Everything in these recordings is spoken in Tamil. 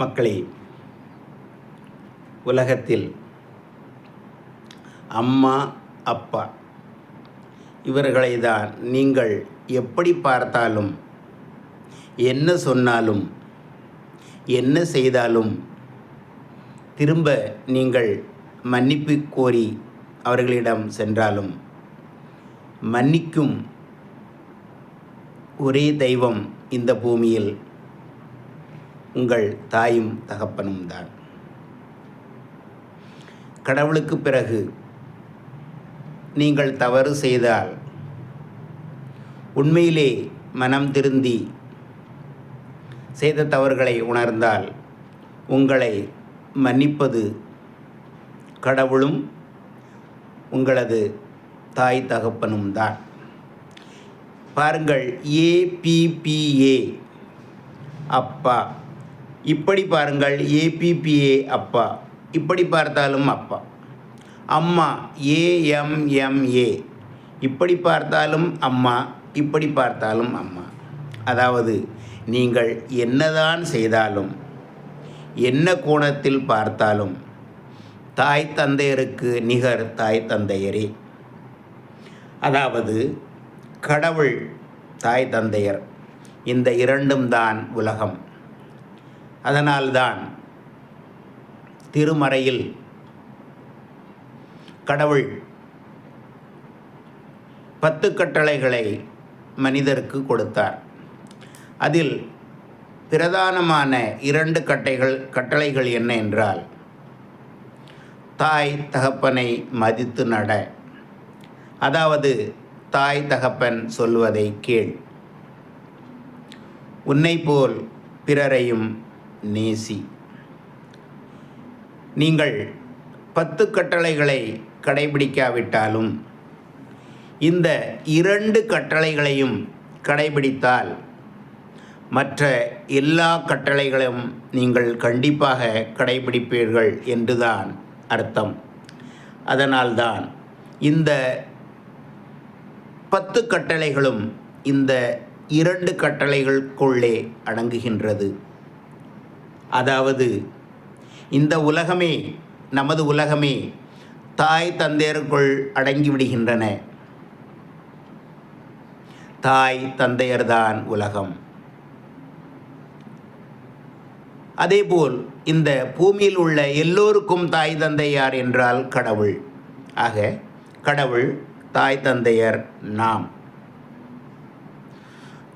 மக்களே, உலகத்தில் அம்மா, அப்பா இவர்களை தான் நீங்கள் எப்படி பார்த்தாலும், என்ன சொன்னாலும், என்ன செய்தாலும் திரும்ப நீங்கள் மன்னிப்பு கோரி அவர்களிடம் சென்றாலும் மன்னிக்கும் ஒரே தெய்வம் இந்த பூமியில் உங்கள் தாயும் தகப்பனும் தான். கடவுளுக்கு பிறகு நீங்கள் தவறு செய்தால் உண்மையிலே மனம் திருந்தி செய்த தவறுகளை உணர்ந்தால் உங்களை மன்னிப்பது கடவுளும் உங்களது தாய் தகப்பனும் தான். பாருங்கள், APPA அப்பா, இப்படி பாருங்கள், APPA அப்பா, இப்படி பார்த்தாலும் அப்பா. அம்மா AMMA, இப்படி பார்த்தாலும் அம்மா, இப்படி பார்த்தாலும் அம்மா. அதாவது நீங்கள் என்னதான் செய்தாலும், என்ன கோணத்தில் பார்த்தாலும் தாய் தந்தையருக்கு நிகர் தாய் தந்தையரே. அதாவது கடவுள், தாய் தந்தையர், இந்த இரண்டும் தான் உலகம். அதனால்தான் திருமறையில் கடவுள் 10 கட்டளைகளை மனிதருக்கு கொடுத்தார். அதில் பிரதானமான 2 கட்டளைகள் என்ன என்றால், தாய் தகப்பனை மதித்து நட, அதாவது தாய் தகப்பன் சொல்வதை கேள், உன்னை போல் பிறரையும் நேசி. நீங்கள் 10 கட்டளைகளை கடைபிடிக்காவிட்டாலும் இந்த 2 கட்டளைகளையும் கடைபிடித்தால் மற்ற எல்லா கட்டளைகளும் நீங்கள் கண்டிப்பாக கடைபிடிப்பீர்கள் என்றுதான் அர்த்தம். அதனால்தான் இந்த 10 கட்டளைகளும் இந்த 2 கட்டளைகளுக்குள்ளே அடங்குகின்றது. அதாவது இந்த உலகமே, நமது உலகமே தாய் தந்தையருக்குள் அடங்கிவிடுகின்றன. தாய் தந்தையர்தான் உலகம். அதேபோல் இந்த பூமியில் உள்ள எல்லோருக்கும் தாய் தந்தையார் என்றால் கடவுள். ஆக கடவுள், தாய் தந்தையர் நாம்.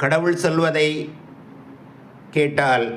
கடவுள் சொல்வதை கேட்டால்